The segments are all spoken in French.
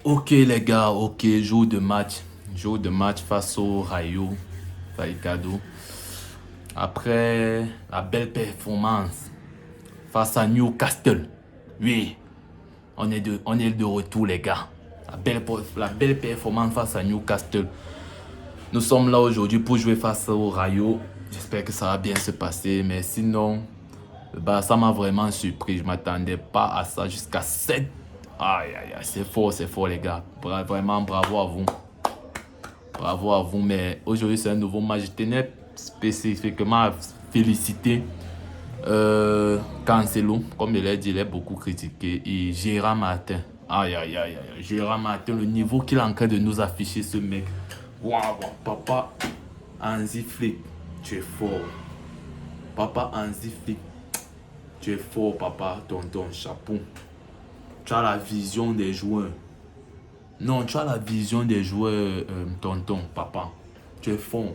Ok les gars, ok, jour de match. Jour de match face au Rayo Vallecano. Après la belle performance face à Newcastle. Oui, on est de retour les gars. La belle performance face à Newcastle. Nous sommes là aujourd'hui pour jouer face au Rayo. J'espère que ça va bien se passer. Mais sinon, ça m'a vraiment surpris. Je ne m'attendais pas à ça jusqu'à 7. Aïe, aïe, aïe, c'est fort les gars. Vraiment, bravo à vous. Bravo à vous, mais aujourd'hui c'est un nouveau match. Je tenais spécifiquement à féliciter Cancelo. Comme je l'ai dit, il est beaucoup critiqué. Et Gérard Martin. Aïe, aïe, aïe, aïe. Gérard Martin, le niveau qu'il est en train de nous afficher, ce mec. Waouh, papa Hansi Flick, tu es fort. Papa Hansi Flick, tu es fort, papa. Tonton, chapeau. Tu as la vision des joueurs. Non, tu as la vision des joueurs, tonton, papa. Tu es fort.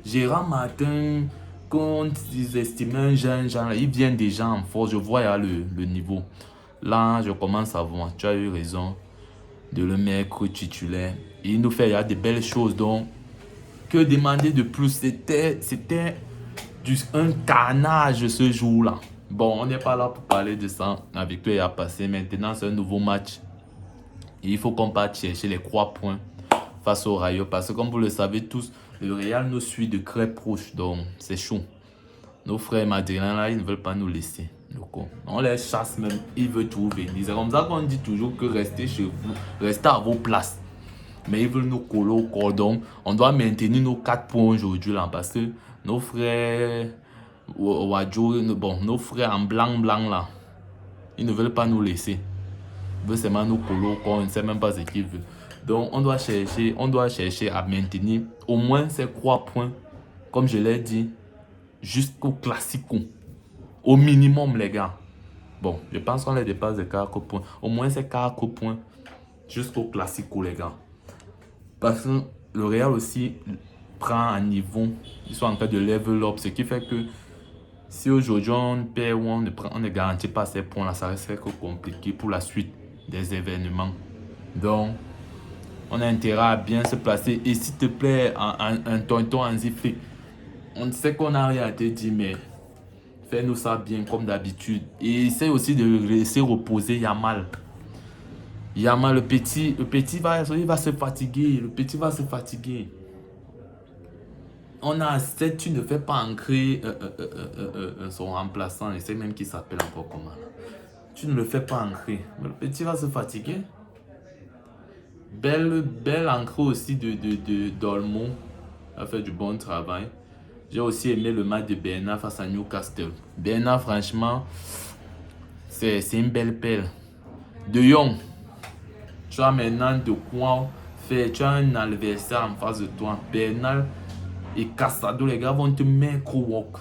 Gérard Martin, quand ils estimaient un jeune genre, il vient déjà en force. Je vois le niveau. Là, je commence à voir. Tu as eu raison de le mettre titulaire. Il nous fait il y a de belles choses. Donc, que demander de plus? C'était un carnage ce jour-là. Bon, on n'est pas là pour parler de ça. La victoire est passée. Maintenant, c'est un nouveau match. Et il faut qu'on parte chercher les 3 points face au Rayo. Parce que comme vous le savez tous, le Real nous suit de très proche. Donc c'est chaud. Nos frères madrilènes là, ils ne veulent pas nous laisser. Donc, on les chasse même. Ils veulent tout venir. C'est comme ça qu'on dit toujours que restez chez vous. Restez à vos places. Mais ils veulent nous coller au cordon. On doit maintenir nos 4 points aujourd'hui là. Parce que nos frères bon, nos frères en blanc là, ils ne veulent pas nous laisser. Veut seulement nous coller on ne sait même pas ce qu'il veut. Donc on doit chercher à maintenir au moins ces 3 points, comme je l'ai dit, jusqu'au classico. Au minimum les gars. Bon, je pense qu'on les dépasse de 4 points. Au moins ces 4 points jusqu'au classico les gars. Parce que le Real aussi prend un niveau. Ils sont en train de level up. Ce qui fait que si aujourd'hui on perd ou on ne garantit pas ces points là, ça reste compliqué pour la suite des événements. Donc, on a intérêt à bien se placer. Et s'il te plaît, un tonton Hansi Flick, on sait qu'on n'a rien à te dire, mais fais-nous ça bien comme d'habitude. Et essaie aussi de laisser reposer Yamal. Yamal, le petit il va se fatiguer. Le petit va se fatiguer. On a 7, tu ne fais pas ancrer son remplaçant. Je sais même qu'il s'appelle encore comment. Tu ne le fais pas ancrer. Le petit va se fatiguer. Belle entrée aussi d'Olmo. A fait du bon travail. J'ai aussi aimé le match de Bernard face à Newcastle. Bernard, franchement, c'est une belle pelle. De Jong, tu as maintenant de quoi faire. Tu as un adversaire en face de toi. Bernard et Casado, les gars vont te mettre au walk.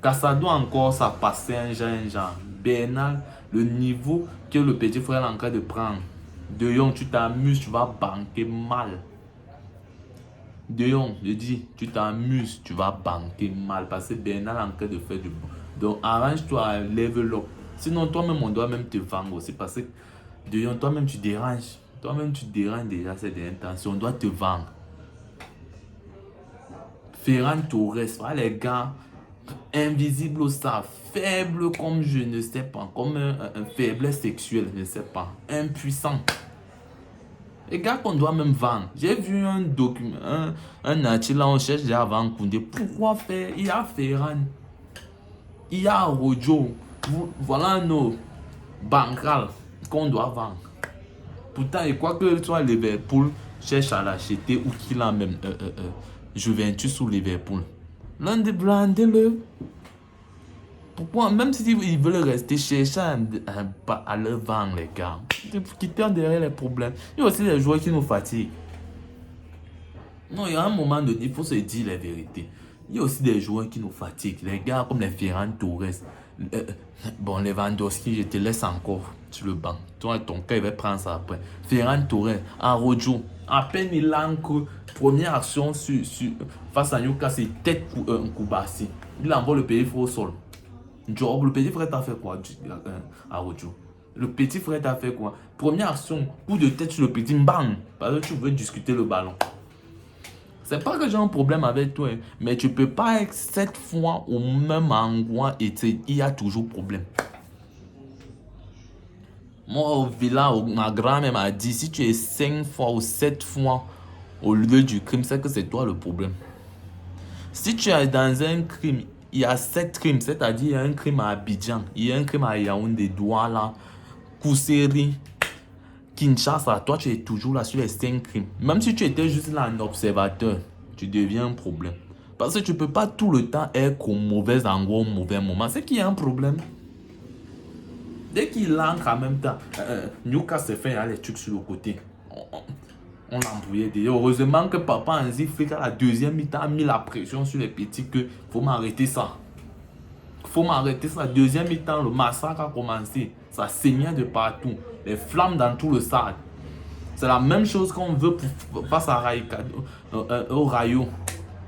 Casado encore, ça passait un genre. Bernard, le niveau que le petit frère est en train de prendre. De Jong, tu t'amuses, tu vas banquer mal. De Jong, je dis, tu t'amuses, tu vas banquer mal. Parce que Bernard est en train de faire du bon. Donc arrange-toi à level up. Sinon, toi-même, on doit même te vendre aussi. Parce que De Jong, toi-même, tu déranges. Toi-même, tu déranges déjà cette intention. On doit te vendre. Ferran Torres, voilà les gars, invisible au ça, faible comme je ne sais pas, comme un faiblesse sexuelle, je ne sais pas, impuissant. Les gars qu'on doit même vendre. J'ai vu un document, un article là, on cherche déjà à vendre Koundé. Pourquoi faire? Il y a Ferran, il y a Rojo. Voilà nos bancals qu'on doit vendre. Pourtant, je crois que toi, Liverpool cherche à l'acheter ou qu'il a même Juventus ou Liverpool. L'un des vendez-le. Pourquoi? Même s'ils veulent rester chercher à le vendre, les gars. Quitter derrière les problèmes. Il y a aussi des joueurs qui nous fatiguent. Non, il y a un moment donné, il faut se dire la vérité. Il y a aussi des joueurs qui nous fatiguent. Les gars comme les Ferran Torres. Bon, Lewandowski, je te laisse encore sur le banc. Toi, ton cas, il va prendre ça après. Ferran Torres, Arrojo. À peine il ancre. Première action face à Newcastle, tête un coup bassi. Il envoie le pays au sol. Job, le petit frère t'a fait quoi, Arrojo? Le petit frère t'a fait quoi? Première action, coup de tête sur le petit, bang! Parce que tu veux discuter le ballon. C'est pas que j'ai un problème avec toi, hein, mais tu peux pas être 7 fois au même endroit et il y a toujours problème. Moi, au village, ma grand-mère m'a dit, si tu es 5 fois ou 7 fois au lieu du crime, c'est que c'est toi le problème. Si tu es dans un crime, il y a 7 crimes, c'est-à-dire il y a un crime à Abidjan, il y a un crime à Yaoundé, Douala, Kousseri, Kinshasa, toi tu es toujours là sur les 5 crimes. Même si tu étais juste là en observateur, tu deviens un problème. Parce que tu ne peux pas tout le temps être au mauvais endroit, au mauvais moment. C'est qu'il y a un problème. Dès qu'il entre en même temps, Newcastle fait les trucs sur le côté. On l'a embrouillé déjà. Heureusement que papa Anzi Flick à la deuxième mi-temps a mis la pression sur les petits que faut m'arrêter ça. Faut m'arrêter ça. Deuxième mi-temps, le massacre a commencé. Ça saignait de partout. Les flammes dans tout le stade. C'est la même chose qu'on veut face à au Rayo.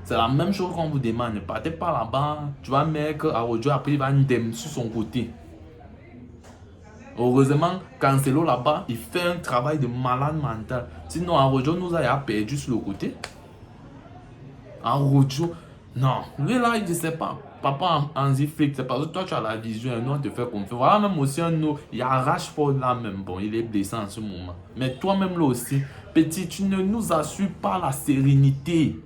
C'est la même chose qu'on vous demande. Ne partez pas là-bas. Tu vas mettre à Ojo, après il va ndem sur son côté. Heureusement, Cancelo là-bas, il fait un travail de malade mental. Sinon, Arojo nous a perdu sur le côté. Arojo, non. Lui là, il ne sait pas. Papa Hansi Flick, c'est parce que toi tu as la vision, nous on te fait confiance. Voilà, même aussi un autre, il y a Rashford là même. Bon, il est blessé en ce moment. Mais toi-même là aussi, petit, tu ne nous assures pas la sérénité.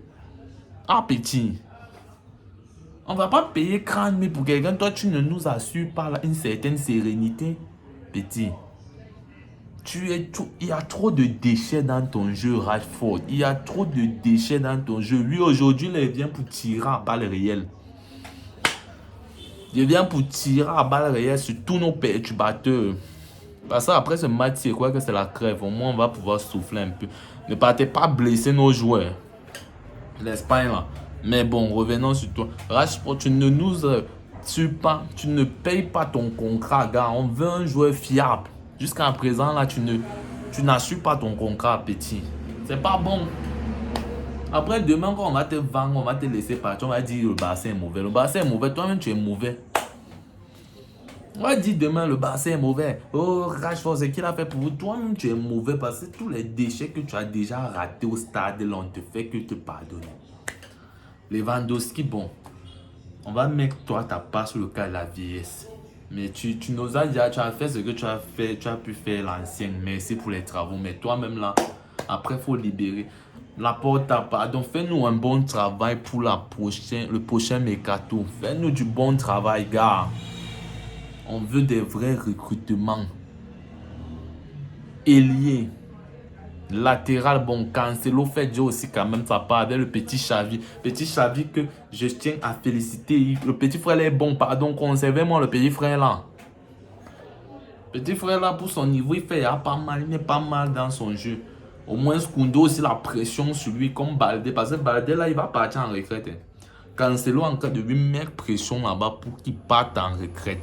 Ah, petit. On ne va pas payer 40 000 pour quelqu'un. Toi, tu ne nous assures pas une certaine sérénité. Petit. Il y a trop de déchets dans ton jeu, Rashford. Il y a trop de déchets dans ton jeu. Lui, aujourd'hui, il vient pour tirer à balles réelles. Il vient pour tirer à balles réelles sur tous nos perturbateurs. Parce qu'après ce match, c'est quoi que c'est la crève. Au moins, on va pouvoir souffler un peu. Ne partez pas blesser nos joueurs. L'Espagne, là. Mais bon, revenons sur toi. Rashford, tu ne nous assures pas. Tu ne payes pas ton contrat, gars. On veut un joueur fiable. Jusqu'à présent, là, tu n'assures pas ton contrat, petit. C'est pas bon. Après, demain, quand on va te vendre, on va te laisser partir, on va dire le Barça est mauvais. Le Barça est mauvais, toi-même, tu es mauvais. On va dire demain, le Barça est mauvais. Oh, Rashford, c'est qu'il a fait pour vous. Toi-même, tu es mauvais parce que tous les déchets que tu as déjà ratés au stade, là, on te fait que te pardonner. Lewandowski, bon, on va mettre toi ta part sur le cas de la vieillesse. Mais tu nous as dit, tu as fait ce que tu as fait, tu as pu faire l'ancienne. Merci pour les travaux. Mais toi-même là, après, il faut libérer. La porte à part. Donc, fais-nous un bon travail pour le prochain mercato. Fais-nous du bon travail, gars. On veut des vrais recrutements. Ailier. Latéral, bon, Cancelo fait déjà aussi quand même sa part avec le petit Xavi. Petit Xavi que je tiens à féliciter. Le petit frère est bon, pardon, conservez-moi le petit frère là. Petit frère là, pour son niveau, il fait pas mal, il n'est pas mal dans son jeu. Au moins, Skundo aussi la pression sur lui comme Baldé. Parce que Baldé là, il va partir en retraite. Cancelo en cas de lui mettre pression là-bas pour qu'il parte en retraite.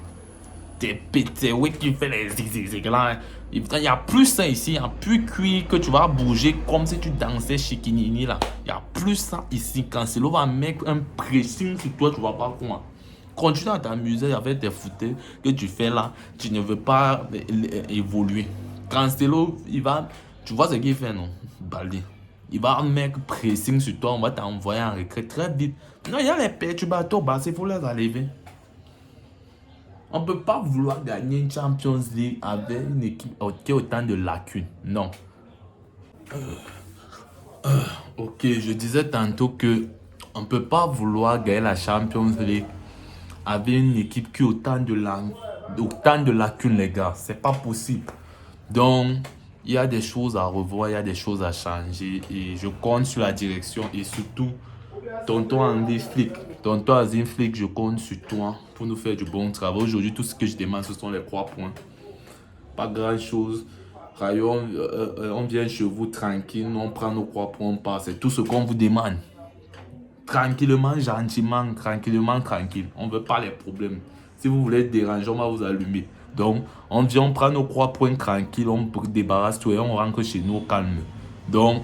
T'es pété, oui, qui fait les zigzags là. Il y a plus ça ici, il n'y a plus cuir que tu vas bouger comme si tu dansais Chikinini là. Il n'y a plus ça ici. Cancelo va mettre un pressing sur toi, tu ne vas pas comment. Continue à t'amuser avec tes fouteurs que tu fais là. Tu ne veux pas évoluer. Cancelo, il va. Tu vois ce qu'il fait, non? Baldi. Il va mettre pressing sur toi, on va t'envoyer en retraite très vite. Non, il y a les perturbateurs, bah, il faut les enlever. On ne peut pas vouloir gagner une Champions League avec une équipe qui a autant de lacunes. Non. Ok, je disais tantôt que on ne peut pas vouloir gagner la Champions League avec une équipe qui a autant de lacunes, les gars. C'est pas possible. Donc, il y a des choses à revoir, il y a des choses à changer. Et je compte sur la direction et surtout, tonton Andy Flick. Tonton Azim Flick, je compte sur toi pour nous faire du bon travail. Aujourd'hui, tout ce que je demande, ce sont les 3 points. Pas grand chose. Rayon, on vient chez vous tranquille, on prend nos 3 points, on passe. C'est tout ce qu'on vous demande. Tranquillement, gentiment, tranquillement, tranquille. On ne veut pas les problèmes. Si vous voulez être déranger, on va vous allumer. Donc, on vient, on prend nos 3 points tranquille, on débarrasse tout et on rentre chez nous au calme. Donc,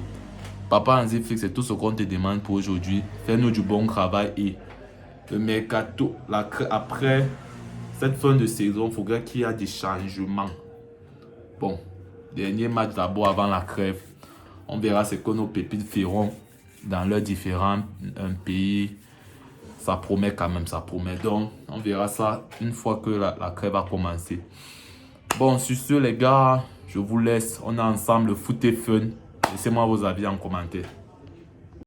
Papa Hansi Flick, c'est tout ce qu'on te demande pour aujourd'hui. Fais-nous du bon travail et le mercato, après cette fin de saison, il faudrait qu'il y ait des changements. Bon, dernier match d'abord avant la trêve. On verra ce que nos pépites feront dans leurs différents pays. Ça promet quand même, ça promet. Donc, on verra ça une fois que la trêve a commencé. Bon, sur ce, les gars, je vous laisse. On est ensemble, le foot est fun. Laissez-moi vos avis en commentaire.